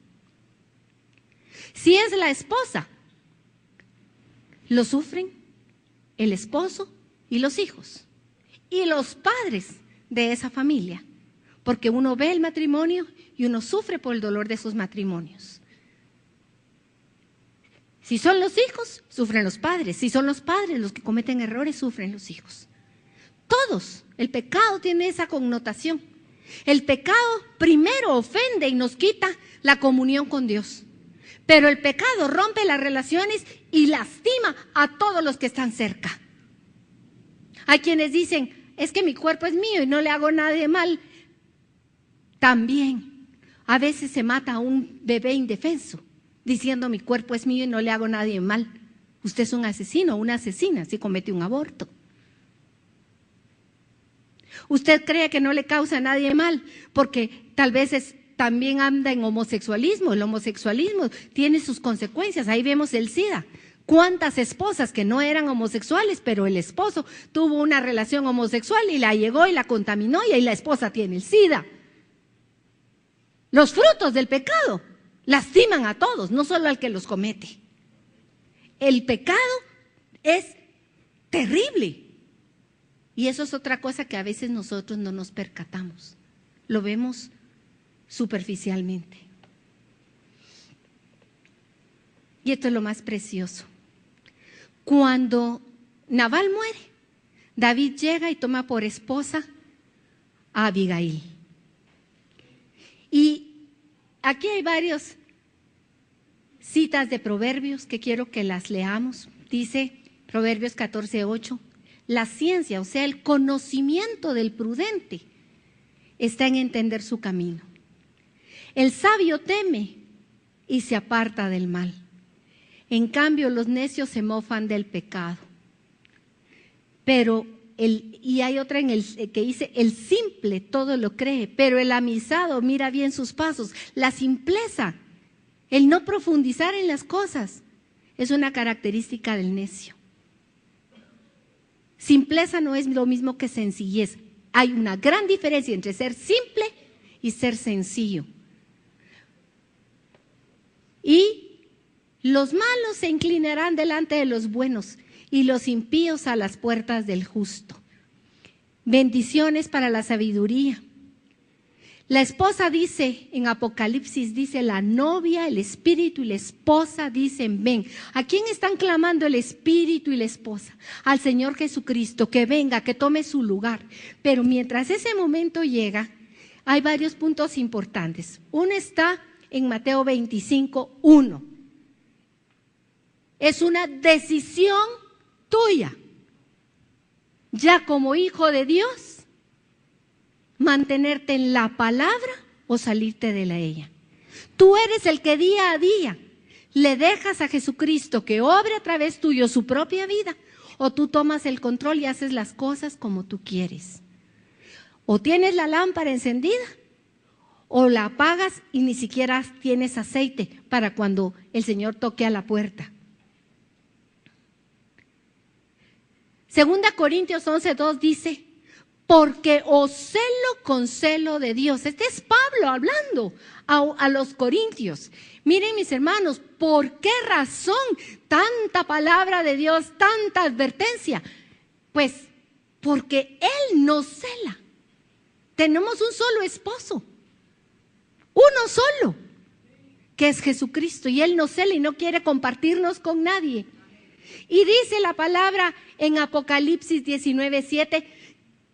Si es la esposa, lo sufren el esposo y los hijos y los padres de esa familia, porque uno ve el matrimonio y uno sufre por el dolor de sus matrimonios. Si son los hijos, sufren los padres. Si son los padres los que cometen errores, sufren los hijos. Todos, el pecado tiene esa connotación. El pecado primero ofende y nos quita la comunión con Dios. Pero el pecado rompe las relaciones y lastima a todos los que están cerca. Hay quienes dicen, es que mi cuerpo es mío y no le hago nada de mal. También, a veces se mata a un bebé indefenso, diciendo mi cuerpo es mío y no le hago nada de mal. Usted es un asesino o una asesina si comete un aborto. Usted cree que no le causa a nadie mal porque tal vez también anda en homosexualismo. El homosexualismo tiene sus consecuencias. Ahí vemos el SIDA. ¿Cuántas esposas que no eran homosexuales, pero el esposo tuvo una relación homosexual y la llegó y la contaminó y ahí la esposa tiene el SIDA? Los frutos del pecado lastiman a todos, no solo al que los comete. El pecado es terrible. Y eso es otra cosa que a veces nosotros no nos percatamos. Lo vemos superficialmente. Y esto es lo más precioso. Cuando Nabal muere, David llega y toma por esposa a Abigail. Y aquí hay varias citas de Proverbios que quiero que las leamos. Dice Proverbios 14:8, la ciencia, o sea, el conocimiento del prudente, está en entender su camino. El sabio teme y se aparta del mal. En cambio, los necios se mofan del pecado. Y hay otra en el que dice, el simple todo lo cree, pero el amisado mira bien sus pasos. La simpleza, el no profundizar en las cosas, es una característica del necio. Simpleza no es lo mismo que sencillez. Hay una gran diferencia entre ser simple y ser sencillo. Y los malos se inclinarán delante de los buenos y los impíos a las puertas del justo. Bendiciones para la sabiduría. La esposa dice, en Apocalipsis dice, la novia, el espíritu y la esposa dicen, ven. ¿A quién están clamando el espíritu y la esposa? Al Señor Jesucristo, que venga, que tome su lugar. Pero mientras ese momento llega, hay varios puntos importantes. Uno está en Mateo 25:1. Es una decisión tuya, ya como hijo de Dios, mantenerte en la palabra o salirte de ella. Tú eres el que día a día le dejas a Jesucristo que obre a través tuyo su propia vida, o tú tomas el control y haces las cosas como tú quieres. O tienes la lámpara encendida, o la apagas y ni siquiera tienes aceite para cuando el Señor toque a la puerta. 2 Corintios 11:2 dice, porque os celo con celo de Dios. Este es Pablo hablando a los corintios. Miren, mis hermanos, ¿por qué razón tanta palabra de Dios, tanta advertencia? Pues porque Él nos cela. Tenemos un solo esposo, uno solo, que es Jesucristo, y Él nos cela y no quiere compartirnos con nadie. Y dice la palabra en Apocalipsis 19:7,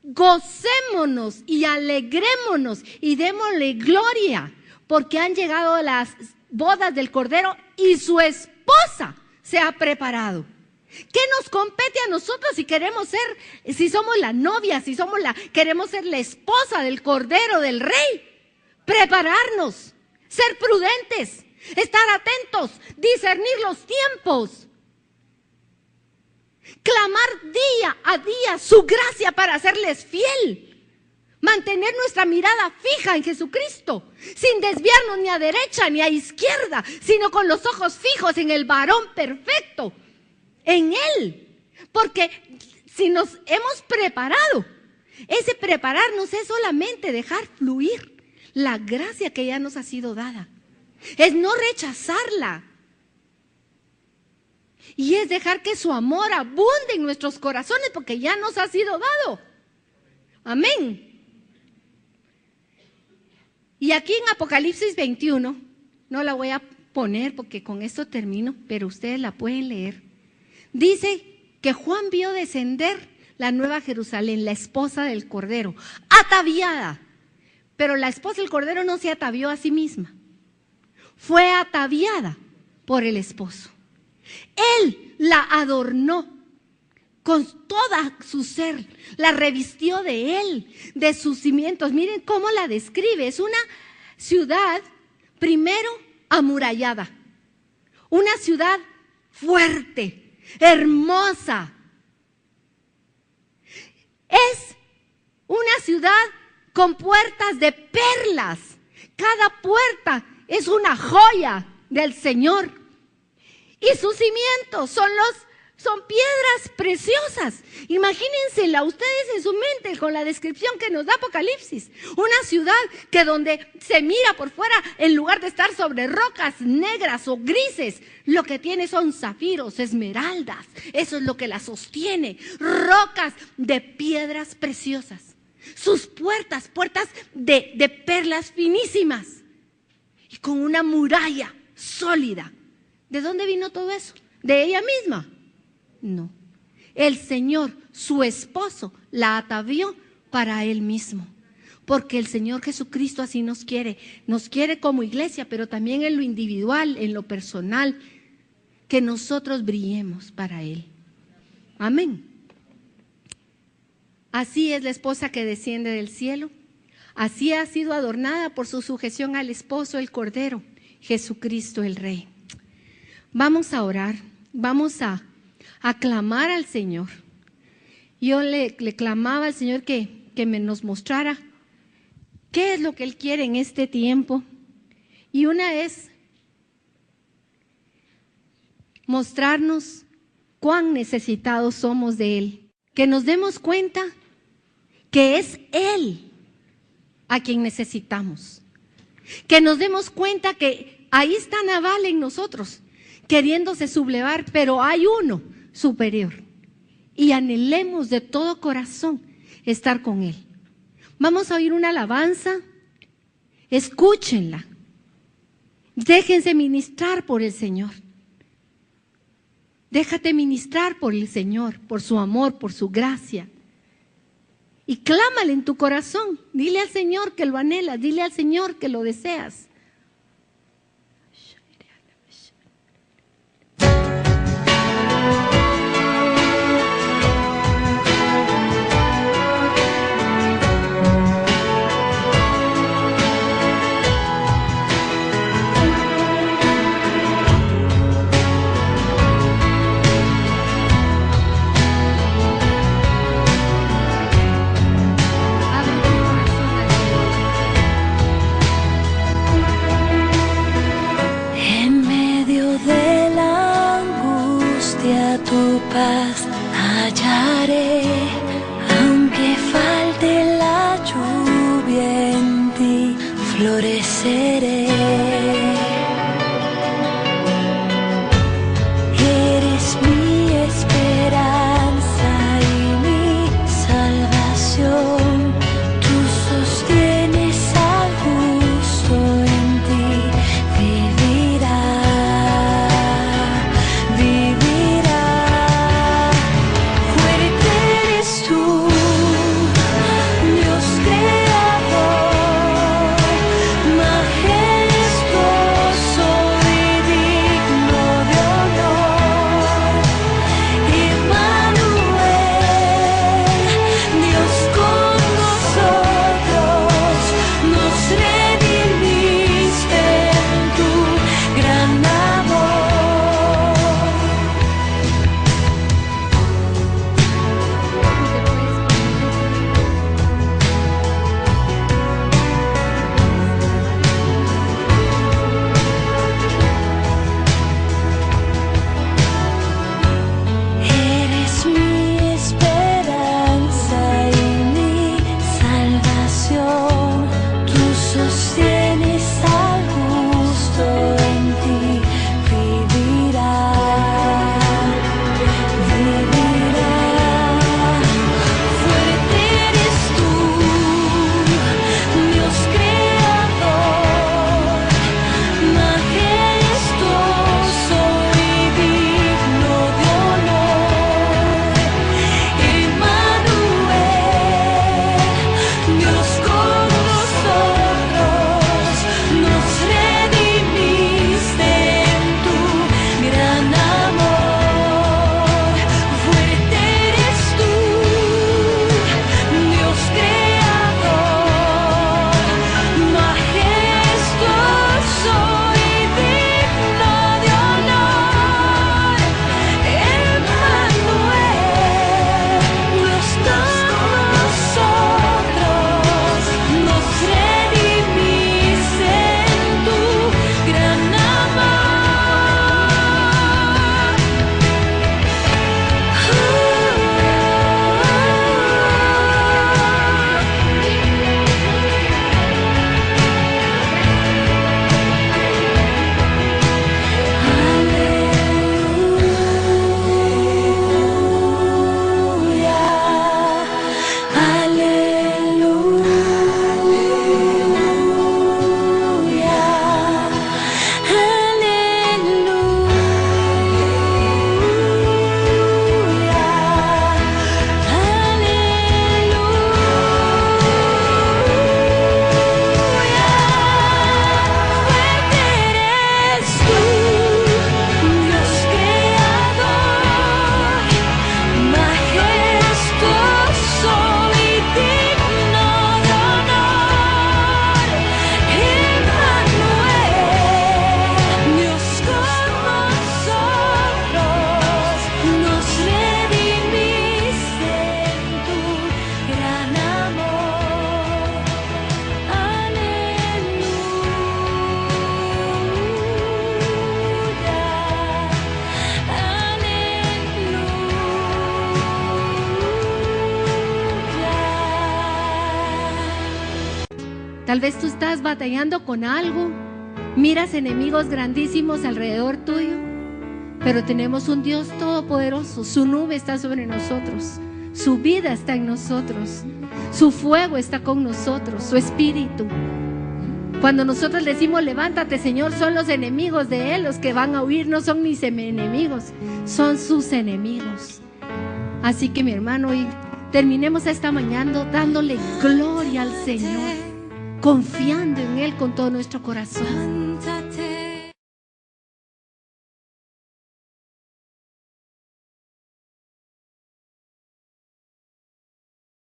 gocémonos y alegrémonos y démosle gloria, porque han llegado las bodas del Cordero y su esposa se ha preparado. ¿Qué nos compete a nosotros si queremos ser, si somos la novia, queremos ser la esposa del Cordero, del Rey? Prepararnos, ser prudentes, estar atentos, discernir los tiempos. Clamar día a día su gracia para serles fiel. Mantener nuestra mirada fija en Jesucristo, sin desviarnos ni a derecha ni a izquierda, sino con los ojos fijos en el varón perfecto, en Él. Porque si nos hemos preparado, ese prepararnos es solamente dejar fluir la gracia que ya nos ha sido dada. Es no rechazarla. Y es dejar que su amor abunde en nuestros corazones porque ya nos ha sido dado. Amén. Y aquí en Apocalipsis 21, no la voy a poner porque con esto termino, pero ustedes la pueden leer. Dice que Juan vio descender la nueva Jerusalén, la esposa del Cordero, ataviada. Pero la esposa del Cordero no se atavió a sí misma. Fue ataviada por el esposo. Él la adornó con toda su ser, la revistió de Él, de sus cimientos. Miren cómo la describe. Es una ciudad, primero, amurallada. Una ciudad fuerte, hermosa. Es una ciudad con puertas de perlas Cada puerta es una joya del Señor. Y sus cimientos son piedras preciosas. Imagínensela ustedes en su mente con la descripción que nos da Apocalipsis. Una ciudad que donde se mira por fuera, en lugar de estar sobre rocas negras o grises, lo que tiene son zafiros, esmeraldas. Eso es lo que la sostiene. Rocas de piedras preciosas. Sus puertas de perlas finísimas. Y con una muralla sólida. ¿De dónde vino todo eso? ¿De ella misma? No. El Señor, su esposo, la atavió para Él mismo. Porque el Señor Jesucristo así nos quiere. Nos quiere como iglesia, pero también en lo individual, en lo personal, que nosotros brillemos para Él. Amén. Así es la esposa que desciende del cielo. Así ha sido adornada por su sujeción al esposo, el Cordero, Jesucristo el Rey. Vamos a orar, vamos a clamar al Señor. Yo le clamaba al Señor que nos mostrara qué es lo que Él quiere en este tiempo. Y una es mostrarnos cuán necesitados somos de Él. Que nos demos cuenta que es Él a quien necesitamos. Que nos demos cuenta que ahí está Nabal en nosotros, queriéndose sublevar, pero hay uno superior. Y anhelemos de todo corazón estar con Él. Vamos a oír una alabanza. Escúchenla. Déjense ministrar por el Señor. Déjate ministrar por el Señor, por su amor, por su gracia. Y clámale en tu corazón. Dile al Señor que lo anhelas. Dile al Señor que lo deseas. Tu paz hallaré, aunque falte la lluvia, en ti floreceré. Eres mi esperanza y mi salvación, tú sostienes al justo, en ti vivirá. Fuerte eres Tal vez tú estás batallando con algo, miras enemigos grandísimos alrededor tuyo, pero tenemos un Dios todopoderoso. Su nube está sobre nosotros, su vida está en nosotros, su fuego está con nosotros, su espíritu. Cuando nosotros decimos levántate, Señor, son los enemigos de Él los que van a huir, no son mis enemigos, son sus enemigos. Así que mi hermano, hoy terminemos esta mañana dándole gloria al Señor, confiando en Él con todo nuestro corazón.